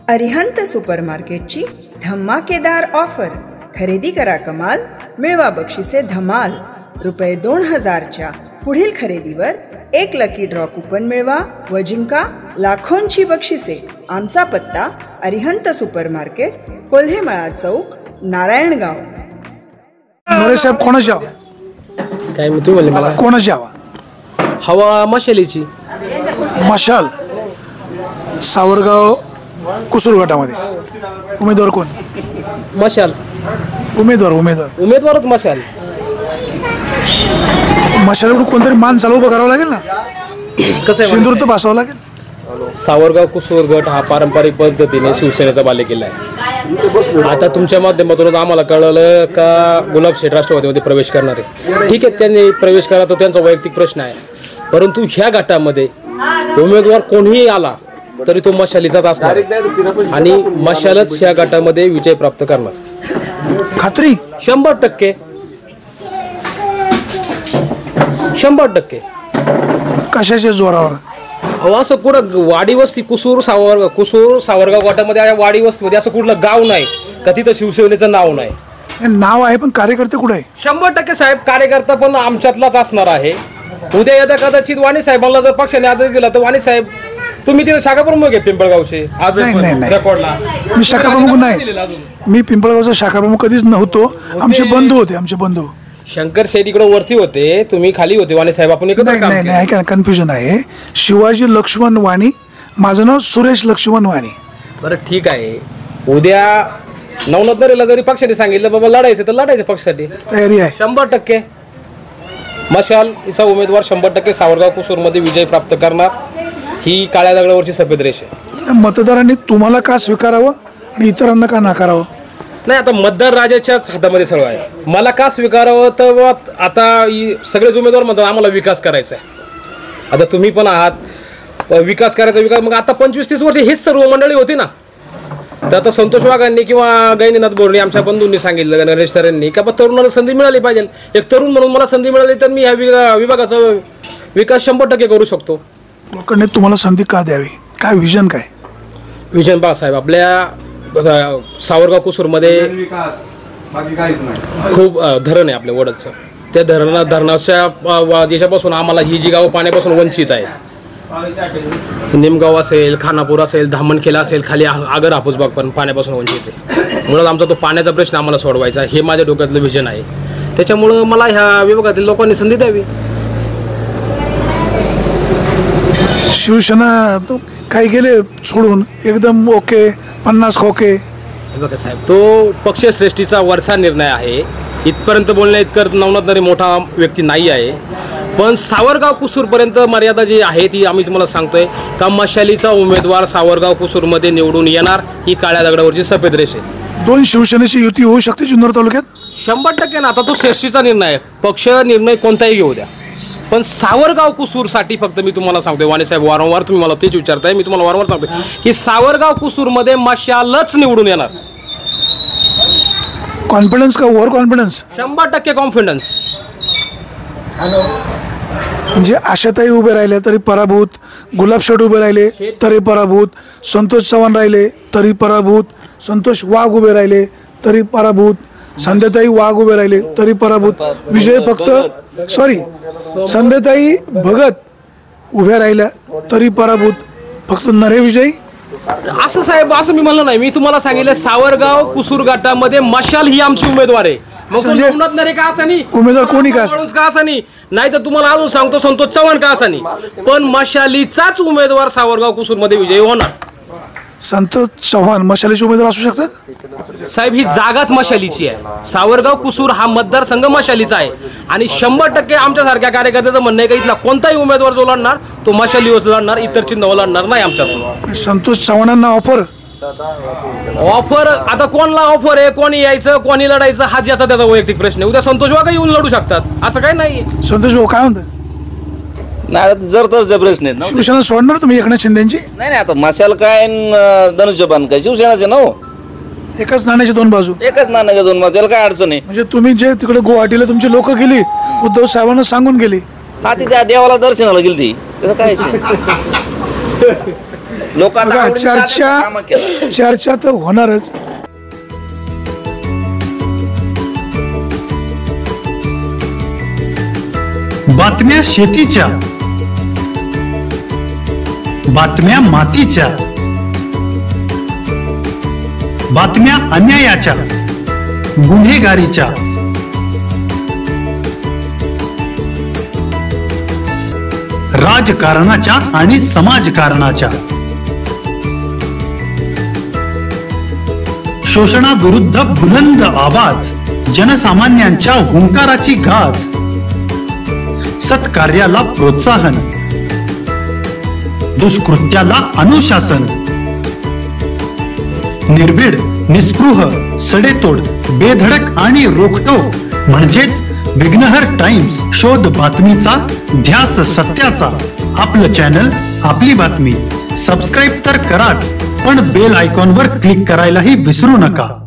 अरिहंत सुपरमार्केटची धमाकेदार ऑफर. खरेदी करा कमाल, मिळवा बक्षिसे धमाल. ₹2000च्या पुढील खरेदीवर 1 लकी ड्रॉ कुपन मिळवा व जिंका लाखोंची बक्षिसे. आमचा पत्ता अरिहंत सुपरमार्केट, कोल्हेमळा चौक, नारायणगाव. नरेश साहेब कोणाची हवा? काय मी तू म्हणले मला कोणाची हवा? हवा मशालीची. मशाल सावरगाव कुसूर गटामध्ये उमेदवार कोण? मशाल उमेदवारच मशाल. मशालकडून कोणतरी मान चालू उभं करावं लागेल ना. कसं सिंदूर तर बसवावं लागेल. सावरगाव कुसूर गट हा पारंपरिक पद्धतीने शिवसेनेचा बालेकिल्ला आहे. आता तुमच्या माध्यमातून आम्हाला कळलं का गुलाबशेठ राष्ट्रवादीमध्ये प्रवेश करणार आहे. ठीक आहे, त्यांनी प्रवेश करा तर त्यांचा वैयक्तिक प्रश्न आहे, परंतु ह्या गटामध्ये उमेदवार कोणीही आला तरी तो मशालीचाच असणार आणि मशालच ह्या गटामध्ये विजय प्राप्त करणार. खात्री 100%. 100%. कशाच्या जोरावर? असं कुठं वाडी वस्ती कुसूर सावरगाव गटामध्ये वाडी वस्तीमध्ये असं कुठलं गाव नाही का तिथं शिवसेनेचं नाव नाही. नाव आहे पण कार्यकर्ते कुठे आहे? 100% साहेब कार्यकर्ता पण आमच्यातलाच असणार आहे. उद्या येत्या कदाचित वाणी साहेबांना जर पक्षाने आदेश दिला तर वाणी साहेब तुम्ही तिथे शाखा प्रमुख आहे पिंपळगावचे. आज रेकॉर्डला मी शाखा प्रमुख नाही. मी पिंपळगावचा शाखा प्रमुख कधीच नव्हतो. आमचे बंधू होते. शंकर शेठ इकडे वरती होते, तुम्ही खाली होते. वाणी साहेब आपण एकत्र काम केलं. नाही, कन्फ्युजन आहे. शिवाजी लक्ष्मण वाणी, माझं नाव सुरेश लक्ष्मण वाणी. बरं ठीक आहे, उद्या नवनाथ नरेला जरी पक्षाने सांगितलं बाबा लढायचं तर लढायचं पक्षासाठी तयारी आहे. 100% मशाल हिचा उमेदवार 100% सावरगाव कुसूरमध्ये विजय प्राप्त करणार. ही काळ्या दगडावरची सफेद रेष आहे. मतदारांनी तुम्हाला का स्वीकारावं आणि इतरांना का नाकारावं? नाही, आता मतदार राजाच्याच हातामध्ये सर्व आहे. मला का स्वीकारावं तर आता सगळेच उमेदवार म्हणतात आम्हाला विकास करायचा आहे. आता तुम्ही पण आहात, विकास करायचा. मग आता 25-30 वर्ष हेच सर्व मंडळी होती ना. तर आता संतोष वाघांनी किंवा गैनीनाथ बोर्डे आमच्या बंधूंनी सांगितलं, गणेश यांनी का तरुणाला संधी मिळाली पाहिजे. एक तरुण म्हणून मला संधी मिळाली तर मी ह्या विभागाचा विकास 100% करू शकतो. लोकांनी तुम्हाला संधी का द्यावी? काय विजन? काय विजन? बाळासाहेब, आपल्या सावरगाव कुसूरमध्ये खूप धरण आहे आपल्या वडदचं. त्या धरणाच्या देशापासून आम्हाला ही जी गावं पाण्यापासून वंचित आहे, निमगाव असेल, खानापूर असेल, धामणखेला असेल, खाली आगर हापूसबाग पण पाण्यापासून वंचित आहे. मुळात आमचा तो पाण्याचा प्रश्न आम्हाला सोडवायचा, हे माझ्या डोक्यातलं विजन आहे. त्याच्यामुळं मला ह्या विभागातील लोकांनी संधी द्यावी. शिवसेना काही गेले सोडून एकदम ओके 50 खोके. बघा साहेब, तो पक्षश्रेष्ठीचा वरचा निर्णय आहे. इथपर्यंत बोलण्या इतकं नवनाथ नरे मोठा व्यक्ती नाही आहे. पण सावरगाव कुसूरपर्यंत मर्यादा जी आहे ती आम्ही तुम्हाला सांगतोय का मशालीचा उमेदवार सावरगाव कुसूरमध्ये निवडून येणार. ही काळ्या दगडावरची सफेद रेष आहे. 2 शिवसेनेची युती होऊ शकते जुन्नर तालुक्यात? 100% ना. आता तो श्रेष्ठीचा निर्णय आहे. पक्ष निर्णय कोणताही घेऊ द्या, पण सावरगाव कुसूरसाठी फक्त मी तुम्हाला सांगतोय. वाणी साहेब, वारंवार तुम्ही मला तेच विचारताय, मी तुम्हाला वारंवार सांगतोय की सावरगाव कुसूरमध्ये मशालच निवडून येणार. कॉन्फिडन्स का ओव्हर कॉन्फिडन्स? 100% कॉन्फिडन्स. म्हणजे आशाताई उभे राहिले तरी पराभूत, गुलाबशेठ उभे राहिले तरी पराभूत, संतोष चव्हाण राहिले तरी पराभूत, संतोष वाघ उभे राहिले तरी पराभूत, संध्याताई वाघ उभे राहिले तरी पराभूत. विजय फक्त संध्याताई भगत उभ्या राहिल्या तरी पराभूत, फक्त नरे विजयी. असं साहेब, असं मी म्हणलं नाही. मी तुम्हाला सांगितलं सावरगाव कुसूर गटामध्ये मशाल ही आमची उमेदवार आहे. नवनाथ नरे का असा नाही, उमेदवार कोणी का असा नाही तर तुम्हाला अजून सांगतो संतोष चव्हाण का असा नाही, पण मशालीचाच उमेदवार सावरगाव कुसूरमध्ये विजयी होणार. संतोष चव्हाण मशालीचे उमेदवार असू शकतात साहेब? ही जागाच मशालीची आहे. सावरगाव कुसूर हा मतदारसंघ मशालीचा आहे आणि 100% आमच्यासारख्या कार्यकर्त्याचं म्हणणं आहे का इथला कोणताही उमेदवार जो लढणार तो मशालीवर लढणार, इतर चिन्ह लढणार नाही आमच्यातून. संतोष चव्हाणांना ऑफर आता कोणला ऑफर आहे, कोणी यायचं, कोणी लढायचं हा ज्याचा त्याचा वैयक्तिक प्रश्न आहे. उद्या संतोष वाघ येऊन लढू शकतात, असं काही नाही. संतोष भाऊ काय म्हणतात? नाही, जर तर प्रश्न आहे. शिवसेना सोडणार तुम्ही एकनाथ शिंदेची? नाही, आता मशाल काय धनुष्यबाण काय शिवसेनाचे ना. एकाच नाण्याच्या 2 बाजू. एकच नाण्याच्या 2 बाजू, त्याला काय अडचण आहे. म्हणजे तुम्ही जे तिकडे गुवाहाटीला तुमची लोक गेली, उद्धव साहेबांना सांगून गेली, हा ती त्या देवाला दर्शनाला गेली ती, त्याचं काय लोक आता बघा, आवडीने जातात, कामं केलं. चर्चा तर होणारच. बातम्या शेतीच्या, बातम्या मातीच्या, बातम्या अन्यायाच्या, गुन्हेगारीच्या, राजकारणाच्या आणि समाजकारणाच्या, शोषणाविरुद्ध बुलंद आवाज, जनसामान्यांच्या हुंकाराची गाज, सत्कार्याला प्रोत्साहन, दुष्कृत्याला अनुशासन, निर्भीड, निस्पृह, सडेतोड, बेधडक आणि रोखटोक म्हणजेच विघ्नहर टाइम्स. शोध बातमीचा, ध्यास सत्याचा. आपलं चॅनल, आपली बातमी. सबस्क्राईब तर कराच, पण बेल आयकॉनवर क्लिक करायलाही विसरू नका.